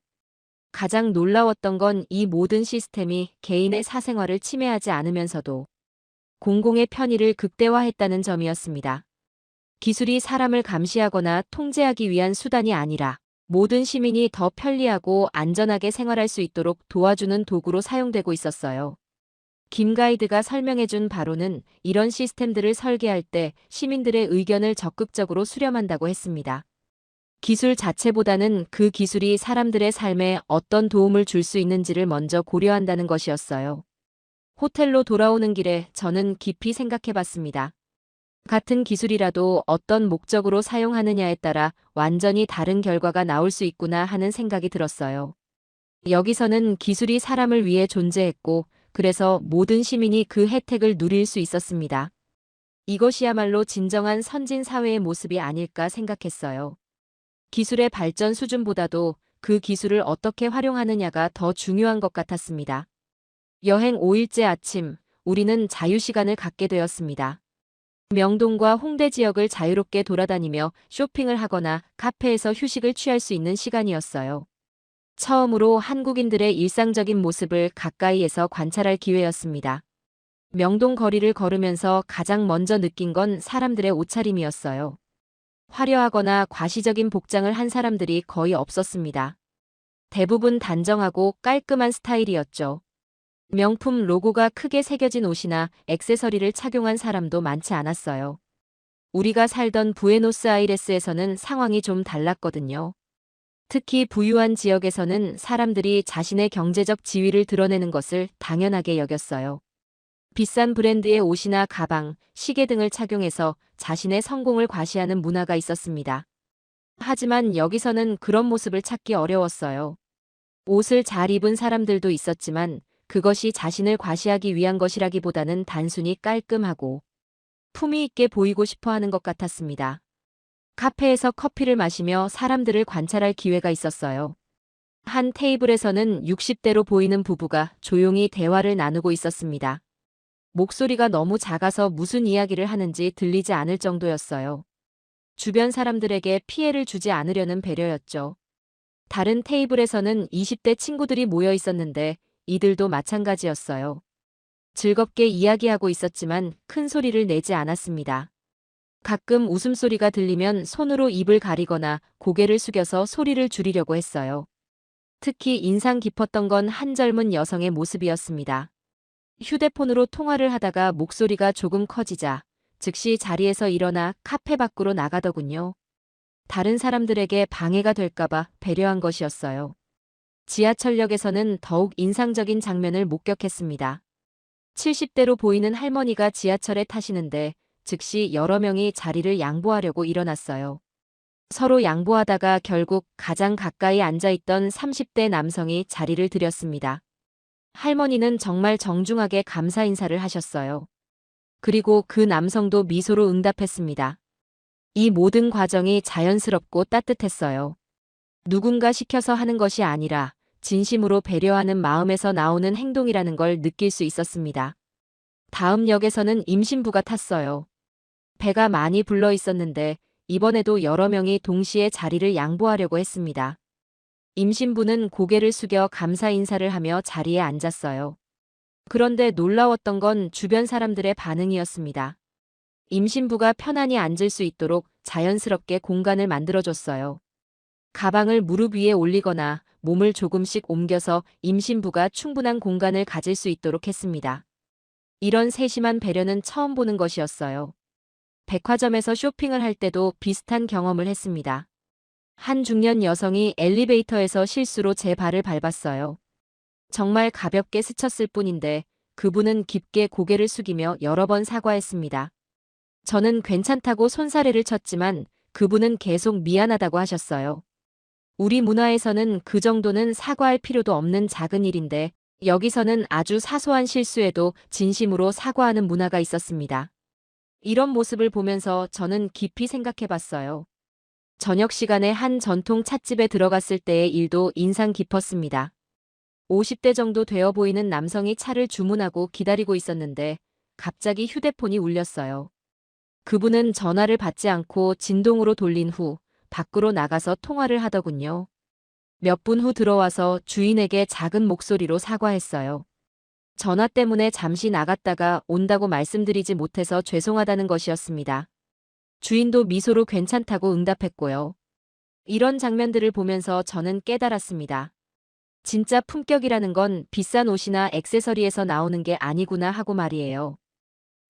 가장 놀라웠던 건 이 모든 시스템이 개인의 사생활을 침해하지 않으면서도 공공의 편의를 극대화했다는 점이었습니다. 기술이 사람을 감시하거나 통제하기 위한 수단이 아니라 모든 시민이 더 편리하고 안전하게 생활할 수 있도록 도와주는 도구로 사용되고 있었어요. 김 가이드가 설명해준 바로는 이런 시스템들을 설계할 때 시민들의 의견을 적극적으로 수렴한다고 했습니다. 기술 자체보다는 그 기술이 사람들의 삶에 어떤 도움을 줄 수 있는지를 먼저 고려한다는 것이었어요. 호텔로 돌아오는 길에 저는 깊이 생각해봤습니다. 같은 기술이라도 어떤 목적으로 사용하느냐에 따라 완전히 다른 결과가 나올 수 있구나 하는 생각이 들었어요. 여기서는 기술이 사람을 위해 존재했고, 그래서 모든 시민이 그 혜택을 누릴 수 있었습니다. 이것이야말로 진정한 선진 사회의 모습이 아닐까 생각했어요. 기술의 발전 수준보다도 그 기술을 어떻게 활용하느냐가 더 중요한 것 같았습니다. 여행 5일째 아침, 우리는 자유시간을 갖게 되었습니다. 명동과 홍대 지역을 자유롭게 돌아다니며 쇼핑을 하거나 카페에서 휴식을 취할 수 있는 시간이었어요. 처음으로 한국인들의 일상적인 모습을 가까이에서 관찰할 기회였습니다. 명동 거리를 걸으면서 가장 먼저 느낀 건 사람들의 옷차림이었어요. 화려하거나 과시적인 복장을 한 사람들이 거의 없었습니다. 대부분 단정하고 깔끔한 스타일이었죠. 명품 로고가 크게 새겨진 옷이나 액세서리를 착용한 사람도 많지 않았어요. 우리가 살던 부에노스아이레스에서는 상황이 좀 달랐거든요. 특히 부유한 지역에서는 사람들이 자신의 경제적 지위를 드러내는 것을 당연하게 여겼어요. 비싼 브랜드의 옷이나 가방, 시계 등을 착용해서 자신의 성공을 과시하는 문화가 있었습니다. 하지만 여기서는 그런 모습을 찾기 어려웠어요. 옷을 잘 입은 사람들도 있었지만 그것이 자신을 과시하기 위한 것이라기보다는 단순히 깔끔하고 품위 있게 보이고 싶어 하는 것 같았습니다. 카페에서 커피를 마시며 사람들을 관찰할 기회가 있었어요. 한 테이블에서는 60대로 보이는 부부가 조용히 대화를 나누고 있었습니다. 목소리가 너무 작아서 무슨 이야기를 하는지 들리지 않을 정도였어요. 주변 사람들에게 피해를 주지 않으려는 배려였죠. 다른 테이블에서는 20대 친구들이 모여 있었는데 이들도 마찬가지였어요. 즐겁게 이야기하고 있었지만 큰 소리를 내지 않았습니다. 가끔 웃음소리가 들리면 손으로 입을 가리거나 고개를 숙여서 소리를 줄이려고 했어요. 특히 인상 깊었던 건 한 젊은 여성의 모습이었습니다. 휴대폰으로 통화를 하다가 목소리가 조금 커지자 즉시 자리에서 일어나 카페 밖으로 나가더군요. 다른 사람들에게 방해가 될까봐 배려한 것이었어요. 지하철역에서는 더욱 인상적인 장면을 목격했습니다. 70대로 보이는 할머니가 지하철에 타시는데 즉시 여러 명이 자리를 양보하려고 일어났어요. 서로 양보하다가 결국 가장 가까이 앉아있던 30대 남성이 자리를 들였습니다. 할머니는 정말 정중하게 감사 인사를 하셨어요. 그리고 그 남성도 미소로 응답했습니다. 이 모든 과정이 자연스럽고 따뜻했어요. 누군가 시켜서 하는 것이 아니라 진심으로 배려하는 마음에서 나오는 행동이라는 걸 느낄 수 있었습니다. 다음 역에서는 임신부가 탔어요. 배가 많이 불러 있었는데 이번에도 여러 명이 동시에 자리를 양보하려고 했습니다. 임신부는 고개를 숙여 감사 인사를 하며 자리에 앉았어요. 그런데 놀라웠던 건 주변 사람들의 반응이었습니다. 임신부가 편안히 앉을 수 있도록 자연스럽게 공간을 만들어줬어요. 가방을 무릎 위에 올리거나 몸을 조금씩 옮겨서 임신부가 충분한 공간을 가질 수 있도록 했습니다. 이런 세심한 배려는 처음 보는 것이었어요. 백화점에서 쇼핑을 할 때도 비슷한 경험을 했습니다. 한 중년 여성이 엘리베이터에서 실수로 제 발을 밟았어요. 정말 가볍게 스쳤을 뿐인데 그분은 깊게 고개를 숙이며 여러 번 사과했습니다. 저는 괜찮다고 손사래를 쳤지만 그분은 계속 미안하다고 하셨어요. 우리 문화에서는 그 정도는 사과할 필요도 없는 작은 일인데 여기서는 아주 사소한 실수에도 진심으로 사과하는 문화가 있었습니다. 이런 모습을 보면서 저는 깊이 생각해 봤어요. 저녁 시간에 한 전통 찻집에 들어갔을 때의 일도 인상 깊었습니다. 50대 정도 되어 보이는 남성이 차를 주문하고 기다리고 있었는데 갑자기 휴대폰이 울렸어요. 그분은 전화를 받지 않고 진동으로 돌린 후 밖으로 나가서 통화를 하더군요. 몇 분 후 들어와서 주인에게 작은 목소리로 사과했어요. 전화 때문에 잠시 나갔다가 온다고 말씀드리지 못해서 죄송하다는 것이었습니다. 주인도 미소로 괜찮다고 응답했고요. 이런 장면들을 보면서 저는 깨달았습니다. 진짜 품격이라는 건 비싼 옷이나 액세서리에서 나오는 게 아니구나 하고 말이에요.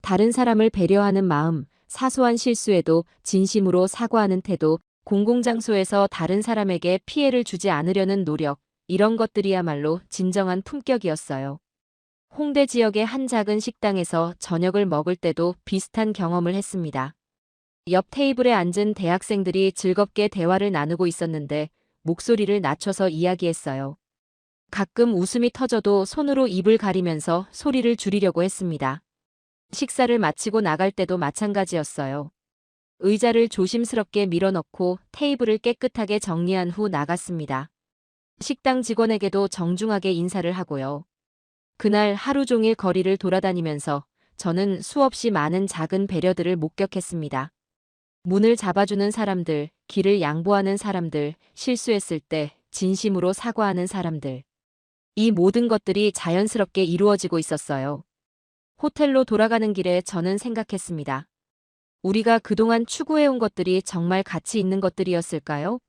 다른 사람을 배려하는 마음, 사소한 실수에도 진심으로 사과하는 태도, 공공장소에서 다른 사람에게 피해를 주지 않으려는 노력, 이런 것들이야말로 진정한 품격이었어요. 홍대 지역의 한 작은 식당에서 저녁을 먹을 때도 비슷한 경험을 했습니다. 옆 테이블에 앉은 대학생들이 즐겁게 대화를 나누고 있었는데 목소리를 낮춰서 이야기했어요. 가끔 웃음이 터져도 손으로 입을 가리면서 소리를 줄이려고 했습니다. 식사를 마치고 나갈 때도 마찬가지였어요. 의자를 조심스럽게 밀어넣고 테이블을 깨끗하게 정리한 후 나갔습니다. 식당 직원에게도 정중하게 인사를 하고요. 그날 하루 종일 거리를 돌아다니면서 저는 수없이 많은 작은 배려들을 목격했습니다. 문을 잡아주는 사람들, 길을 양보하는 사람들, 실수했을 때 진심으로 사과하는 사람들. 이 모든 것들이 자연스럽게 이루어지고 있었어요. 호텔로 돌아가는 길에 저는 생각했습니다. 우리가 그동안 추구해온 것들이 정말 가치 있는 것들이었을까요?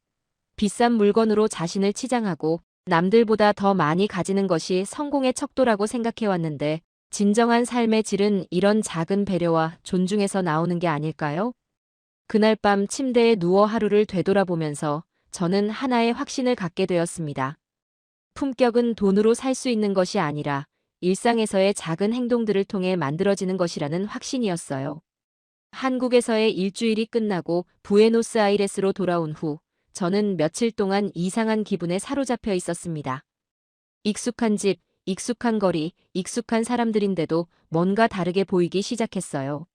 비싼 물건으로 자신을 치장하고 남들보다 더 많이 가지는 것이 성공의 척도라고 생각해왔는데 진정한 삶의 질은 이런 작은 배려와 존중에서 나오는 게 아닐까요? 그날 밤 침대에 누워 하루를 되돌아보면서 저는 하나의 확신을 갖게 되었습니다. 품격은 돈으로 살 수 있는 것이 아니라 일상에서의 작은 행동들을 통해 만들어지는 것이라는 확신이었어요. 한국에서의 일주일이 끝나고 부에노스아이레스로 돌아온 후 저는 며칠 동안 이상한 기분에 사로잡혀 있었습니다. 익숙한 집, 익숙한 거리, 익숙한 사람들인데도 뭔가 다르게 보이기 시작했어요.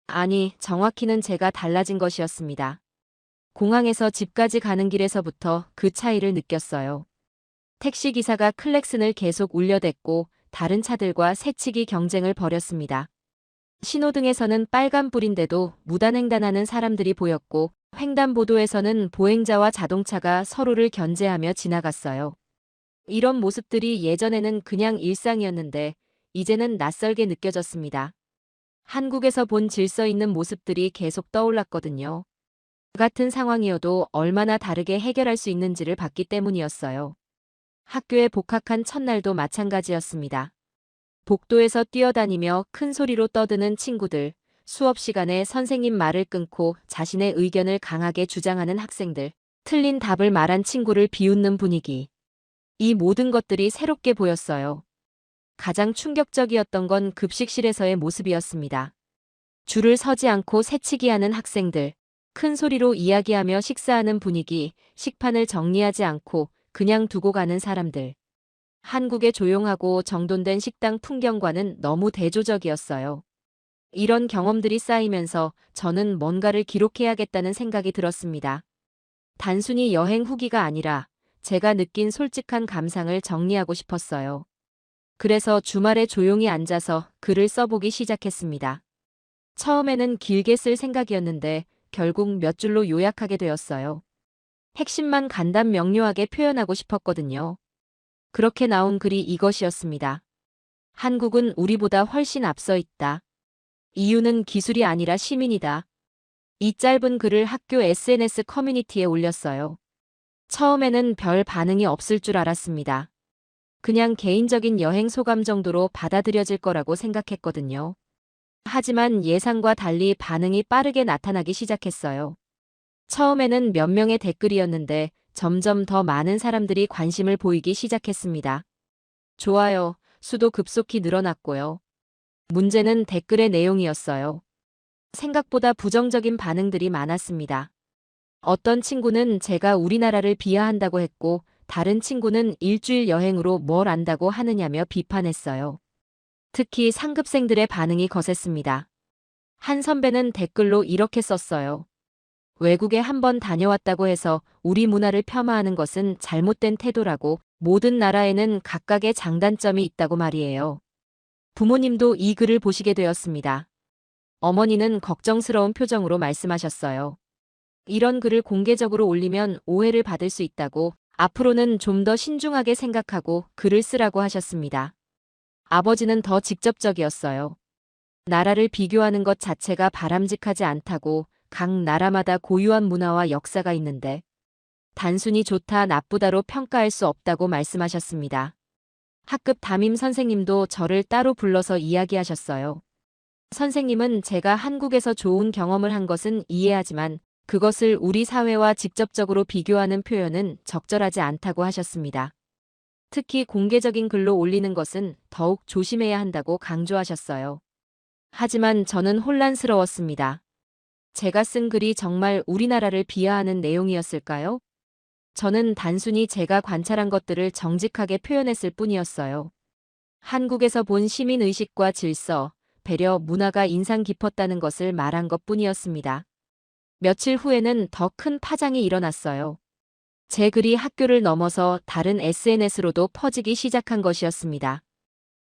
아니, 정확히는 제가 달라진 것이었습니다. 공항에서 집까지 가는 길에서부터 그 차이를 느꼈어요. 택시기사가 클렉슨을 계속 울려댔고 다른 차들과 새치기 경쟁을 벌였습니다. 신호등에서는 빨간불인데도 무단횡단하는 사람들이 보였고 횡단보도에서는 보행자와 자동차가 서로를 견제하며 지나갔어요. 이런 모습들이 예전에는 그냥 일상이었는데 이제는 낯설게 느껴졌습니다. 한국에서 본 질서 있는 모습들이 계속 떠올랐거든요. 같은 상황이어도 얼마나 다르게 해결할 수 있는지를 봤기 때문이었어요. 학교에 복학한 첫날도 마찬가지였습니다. 복도에서 뛰어다니며 큰 소리로 떠드는 친구들, 수업 시간에 선생님 말을 끊고 자신의 의견을 강하게 주장하는 학생들, 틀린 답을 말한 친구를 비웃는 분위기. 이 모든 것들이 새롭게 보였어요. 가장 충격적이었던 건 급식실에서의 모습이었습니다. 줄을 서지 않고 새치기하는 학생들, 큰 소리로 이야기하며 식사하는 분위기, 식판을 정리하지 않고 그냥 두고 가는 사람들. 한국의 조용하고 정돈된 식당 풍경과는 너무 대조적이었어요. 이런 경험들이 쌓이면서 저는 뭔가를 기록해야겠다는 생각이 들었습니다. 단순히 여행 후기가 아니라 제가 느낀 솔직한 감상을 정리하고 싶었어요. 그래서 주말에 조용히 앉아서 글을 써보기 시작했습니다. 처음에는 길게 쓸 생각이었는데 결국 몇 줄로 요약하게 되었어요. 핵심만 간단 명료하게 표현하고 싶었거든요. 그렇게 나온 글이 이것이었습니다. 한국은 우리보다 훨씬 앞서 있다. 이유는 기술이 아니라 시민이다. 이 짧은 글을 학교 SNS 커뮤니티에 올렸어요. 처음에는 별 반응이 없을 줄 알았습니다. 그냥 개인적인 여행 소감 정도로 받아들여질 거라고 생각했거든요. 하지만 예상과 달리 반응이 빠르게 나타나기 시작했어요. 처음에는 몇 명의 댓글이었는데 점점 더 많은 사람들이 관심을 보이기 시작했습니다. 좋아요, 수도 급속히 늘어났고요. 문제는 댓글의 내용이었어요. 생각보다 부정적인 반응들이 많았습니다. 어떤 친구는 제가 우리나라를 비하한다고 했고, 다른 친구는 일주일 여행으로 뭘 안다고 하느냐며 비판했어요. 특히 상급생들의 반응이 거셌습니다. 한 선배는 댓글로 이렇게 썼어요. 외국에 한번 다녀왔다고 해서 우리 문화를 폄하하는 것은 잘못된 태도라고. 모든 나라에는 각각의 장단점이 있다고 말이에요. 부모님도 이 글을 보시게 되었습니다. 어머니는 걱정스러운 표정으로 말씀하셨어요. 이런 글을 공개적으로 올리면 오해를 받을 수 있다고, 앞으로는 좀 더 신중하게 생각하고 글을 쓰라고 하셨습니다. 아버지는 더 직접적이었어요. 나라를 비교하는 것 자체가 바람직하지 않다고, 각 나라마다 고유한 문화와 역사가 있는데 단순히 좋다 나쁘다로 평가할 수 없다고 말씀하셨습니다. 학급 담임 선생님도 저를 따로 불러서 이야기하셨어요. 선생님은 제가 한국에서 좋은 경험을 한 것은 이해하지만 그것을 우리 사회와 직접적으로 비교하는 표현은 적절하지 않다고 하셨습니다. 특히 공개적인 글로 올리는 것은 더욱 조심해야 한다고 강조하셨어요. 하지만 저는 혼란스러웠습니다. 제가 쓴 글이 정말 우리나라를 비하하는 내용이었을까요? 저는 단순히 제가 관찰한 것들을 정직하게 표현했을 뿐이었어요. 한국에서 본 시민의식과 질서, 배려, 문화가 인상 깊었다는 것을 말한 것뿐이었습니다. 며칠 후에는 더 큰 파장이 일어났어요. 제 글이 학교를 넘어서 다른 SNS로도 퍼지기 시작한 것이었습니다.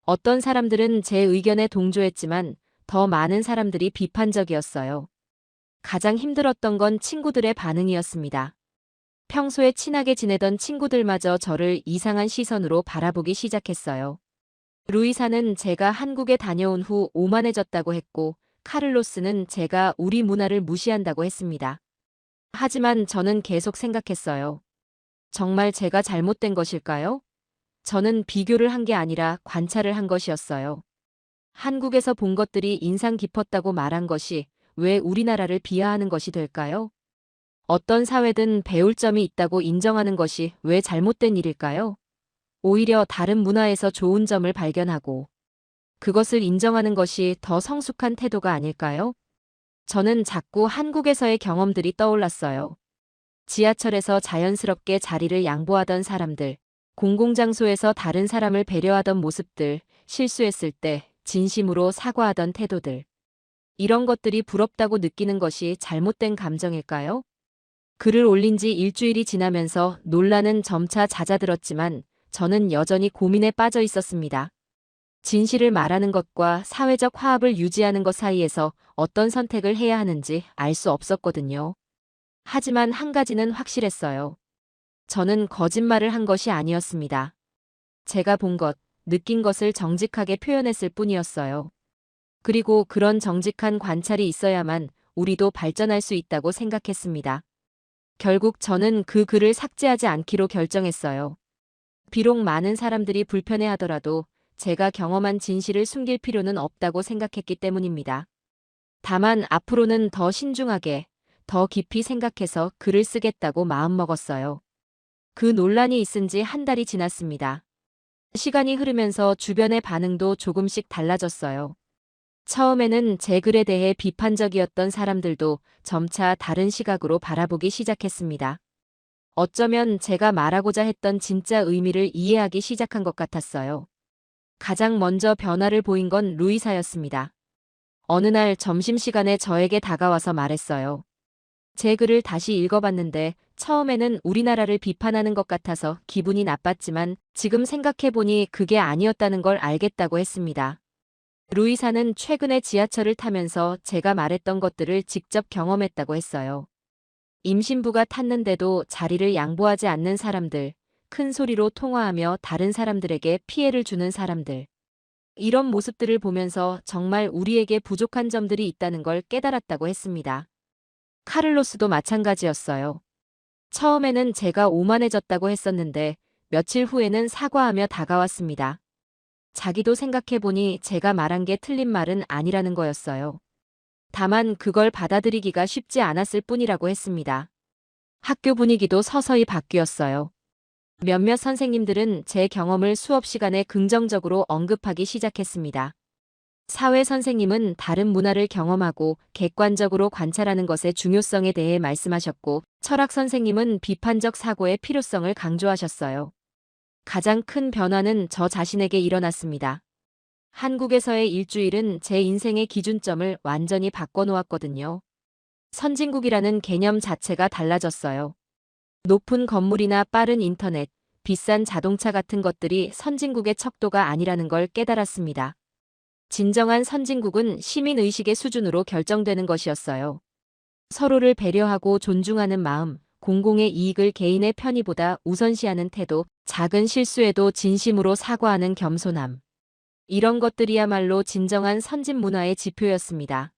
어떤 사람들은 제 의견에 동조했지만 더 많은 사람들이 비판적이었어요. 가장 힘들었던 건 친구들의 반응이었습니다. 평소에 친하게 지내던 친구들마저 저를 이상한 시선으로 바라보기 시작했어요. 루이사는 제가 한국에 다녀온 후 오만해졌다고 했고, 카를로스는 제가 우리 문화를 무시한다고 했습니다. 하지만 저는 계속 생각했어요. 정말 제가 잘못된 것일까요? 저는 비교를 한 게 아니라 관찰을 한 것이었어요. 한국에서 본 것들이 인상 깊었다고 말한 것이 왜 우리나라를 비하하는 것이 될까요? 어떤 사회든 배울 점이 있다고 인정하는 것이 왜 잘못된 일일까요? 오히려 다른 문화에서 좋은 점을 발견하고 그것을 인정하는 것이 더 성숙한 태도가 아닐까요? 저는 자꾸 한국에서의 경험들이 떠올랐어요. 지하철에서 자연스럽게 자리를 양보하던 사람들, 공공장소에서 다른 사람을 배려하던 모습들, 실수했을 때 진심으로 사과하던 태도들. 이런 것들이 부럽다고 느끼는 것이 잘못된 감정일까요? 글을 올린 지 일주일이 지나면서 논란은 점차 잦아들었지만 저는 여전히 고민에 빠져 있었습니다. 진실을 말하는 것과 사회적 화합을 유지하는 것 사이에서 어떤 선택을 해야 하는지 알 수 없었거든요. 하지만 한 가지는 확실했어요. 저는 거짓말을 한 것이 아니었습니다. 제가 본 것, 느낀 것을 정직하게 표현했을 뿐이었어요. 그리고 그런 정직한 관찰이 있어야만 우리도 발전할 수 있다고 생각했습니다. 결국 저는 그 글을 삭제하지 않기로 결정했어요. 비록 많은 사람들이 불편해하더라도 제가 경험한 진실을 숨길 필요는 없다고 생각했기 때문입니다. 다만 앞으로는 더 신중하게, 더 깊이 생각해서 글을 쓰겠다고 마음먹었어요. 그 논란이 있은 지 한 달이 지났습니다. 시간이 흐르면서 주변의 반응도 조금씩 달라졌어요. 처음에는 제 글에 대해 비판적이었던 사람들도 점차 다른 시각으로 바라보기 시작했습니다. 어쩌면 제가 말하고자 했던 진짜 의미를 이해하기 시작한 것 같았어요. 가장 먼저 변화를 보인 건 루이사였습니다. 어느 날 점심시간에 저에게 다가와서 말했어요. 제 글을 다시 읽어봤는데 처음에는 우리나라를 비판하는 것 같아서 기분이 나빴지만 지금 생각해보니 그게 아니었다는 걸 알겠다고 했습니다. 루이사는 최근에 지하철을 타면서 제가 말했던 것들을 직접 경험했다고 했어요. 임신부가 탔는데도 자리를 양보하지 않는 사람들, 큰 소리로 통화하며 다른 사람들에게 피해를 주는 사람들. 이런 모습들을 보면서 정말 우리에게 부족한 점들이 있다는 걸 깨달았다고 했습니다. 카를로스도 마찬가지였어요. 처음에는 제가 오만해졌다고 했었는데 며칠 후에는 사과하며 다가왔습니다. 자기도 생각해보니 제가 말한 게 틀린 말은 아니라는 거였어요. 다만 그걸 받아들이기가 쉽지 않았을 뿐이라고 했습니다. 학교 분위기도 서서히 바뀌었어요. 몇몇 선생님들은 제 경험을 수업 시간에 긍정적으로 언급하기 시작했습니다. 사회 선생님은 다른 문화를 경험하고 객관적으로 관찰하는 것의 중요성에 대해 말씀하셨고, 철학 선생님은 비판적 사고의 필요성을 강조하셨어요. 가장 큰 변화는 저 자신에게 일어났습니다. 한국에서의 일주일은 제 인생의 기준점을 완전히 바꿔놓았거든요. 선진국이라는 개념 자체가 달라졌어요. 높은 건물이나 빠른 인터넷, 비싼 자동차 같은 것들이 선진국의 척도가 아니라는 걸 깨달았습니다. 진정한 선진국은 시민의식의 수준으로 결정되는 것이었어요. 서로를 배려하고 존중하는 마음, 공공의 이익을 개인의 편의보다 우선시하는 태도, 작은 실수에도 진심으로 사과하는 겸손함. 이런 것들이야말로 진정한 선진 문화의 지표였습니다.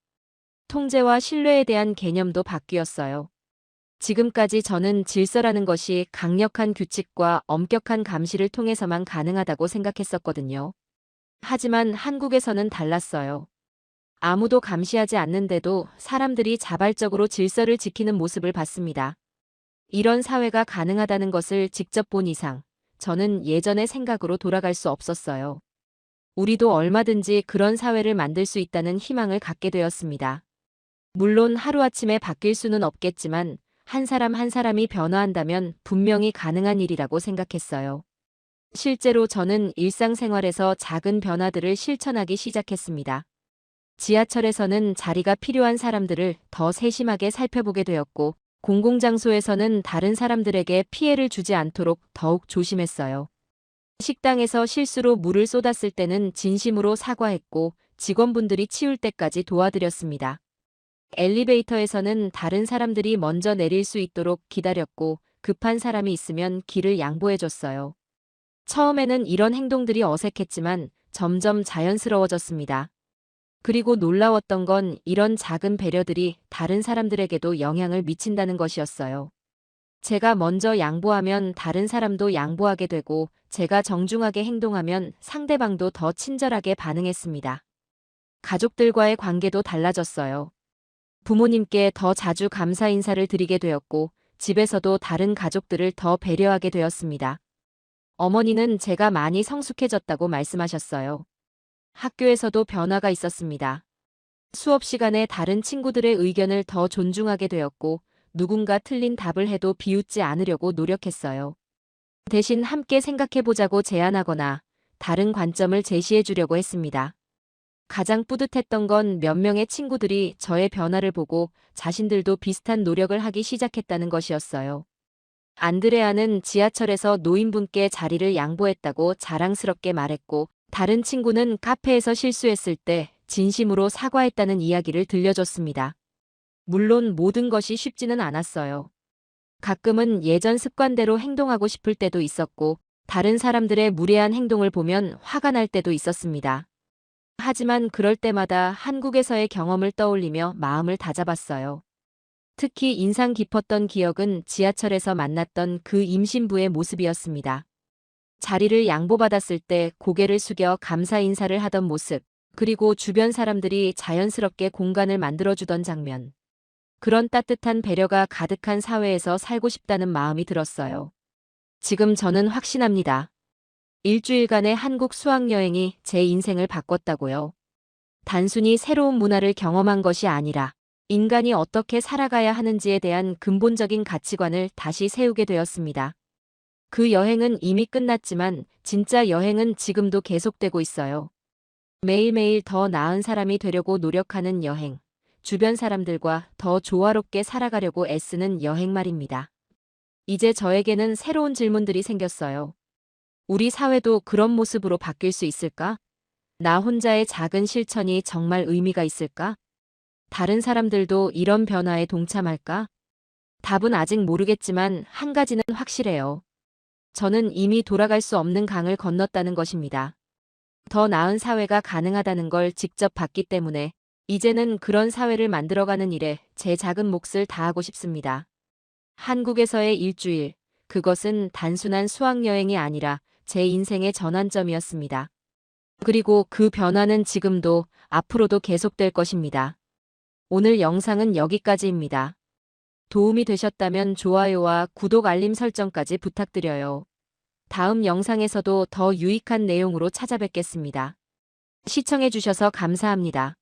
통제와 신뢰에 대한 개념도 바뀌었어요. 지금까지 저는 질서라는 것이 강력한 규칙과 엄격한 감시를 통해서만 가능하다고 생각했었거든요. 하지만 한국에서는 달랐어요. 아무도 감시하지 않는데도 사람들이 자발적으로 질서를 지키는 모습을 봤습니다. 이런 사회가 가능하다는 것을 직접 본 이상, 저는 예전의 생각으로 돌아갈 수 없었어요. 우리도 얼마든지 그런 사회를 만들 수 있다는 희망을 갖게 되었습니다. 물론 하루아침에 바뀔 수는 없겠지만, 한 사람 한 사람이 변화한다면 분명히 가능한 일이라고 생각했어요. 실제로 저는 일상생활에서 작은 변화들을 실천하기 시작했습니다. 지하철에서는 자리가 필요한 사람들을 더 세심하게 살펴보게 되었고, 공공장소에서는 다른 사람들에게 피해를 주지 않도록 더욱 조심했어요. 식당에서 실수로 물을 쏟았을 때는 진심으로 사과했고, 직원분들이 치울 때까지 도와드렸습니다. 엘리베이터에서는 다른 사람들이 먼저 내릴 수 있도록 기다렸고, 급한 사람이 있으면 길을 양보해줬어요. 처음에는 이런 행동들이 어색했지만 점점 자연스러워졌습니다. 그리고 놀라웠던 건 이런 작은 배려들이 다른 사람들에게도 영향을 미친다는 것이었어요. 제가 먼저 양보하면 다른 사람도 양보하게 되고, 제가 정중하게 행동하면 상대방도 더 친절하게 반응했습니다. 가족들과의 관계도 달라졌어요. 부모님께 더 자주 감사 인사를 드리게 되었고, 집에서도 다른 가족들을 더 배려하게 되었습니다. 어머니는 제가 많이 성숙해졌다고 말씀하셨어요. 학교에서도 변화가 있었습니다. 수업 시간에 다른 친구들의 의견을 더 존중하게 되었고, 누군가 틀린 답을 해도 비웃지 않으려고 노력했어요. 대신 함께 생각해보자고 제안하거나 다른 관점을 제시해 주려고 했습니다. 가장 뿌듯했던 건 몇 명의 친구들이 저의 변화를 보고 자신들도 비슷한 노력을 하기 시작했다는 것이었어요. 안드레아는 지하철에서 노인분께 자리를 양보했다고 자랑스럽게 말했고, 다른 친구는 카페에서 실수했을 때 진심으로 사과했다는 이야기를 들려줬습니다. 물론 모든 것이 쉽지는 않았어요. 가끔은 예전 습관대로 행동하고 싶을 때도 있었고, 다른 사람들의 무례한 행동을 보면 화가 날 때도 있었습니다. 하지만 그럴 때마다 한국에서의 경험을 떠올리며 마음을 다잡았어요. 특히 인상 깊었던 기억은 지하철에서 만났던 그 임신부의 모습이었습니다. 자리를 양보받았을 때 고개를 숙여 감사 인사를 하던 모습, 그리고 주변 사람들이 자연스럽게 공간을 만들어주던 장면. 그런 따뜻한 배려가 가득한 사회에서 살고 싶다는 마음이 들었어요. 지금 저는 확신합니다. 일주일간의 한국 수학여행이 제 인생을 바꿨다고요. 단순히 새로운 문화를 경험한 것이 아니라 인간이 어떻게 살아가야 하는지에 대한 근본적인 가치관을 다시 세우게 되었습니다. 그 여행은 이미 끝났지만 진짜 여행은 지금도 계속되고 있어요. 매일매일 더 나은 사람이 되려고 노력하는 여행, 주변 사람들과 더 조화롭게 살아가려고 애쓰는 여행 말입니다. 이제 저에게는 새로운 질문들이 생겼어요. 우리 사회도 그런 모습으로 바뀔 수 있을까? 나 혼자의 작은 실천이 정말 의미가 있을까? 다른 사람들도 이런 변화에 동참할까? 답은 아직 모르겠지만 한 가지는 확실해요. 저는 이미 돌아갈 수 없는 강을 건넜다는 것입니다. 더 나은 사회가 가능하다는 걸 직접 봤기 때문에 이제는 그런 사회를 만들어가는 일에 제 작은 몫을 다하고 싶습니다. 한국에서의 일주일, 그것은 단순한 수학여행이 아니라 제 인생의 전환점이었습니다. 그리고 그 변화는 지금도 앞으로도 계속될 것입니다. 오늘 영상은 여기까지입니다. 도움이 되셨다면 좋아요와 구독 알림 설정까지 부탁드려요. 다음 영상에서도 더 유익한 내용으로 찾아뵙겠습니다. 시청해주셔서 감사합니다.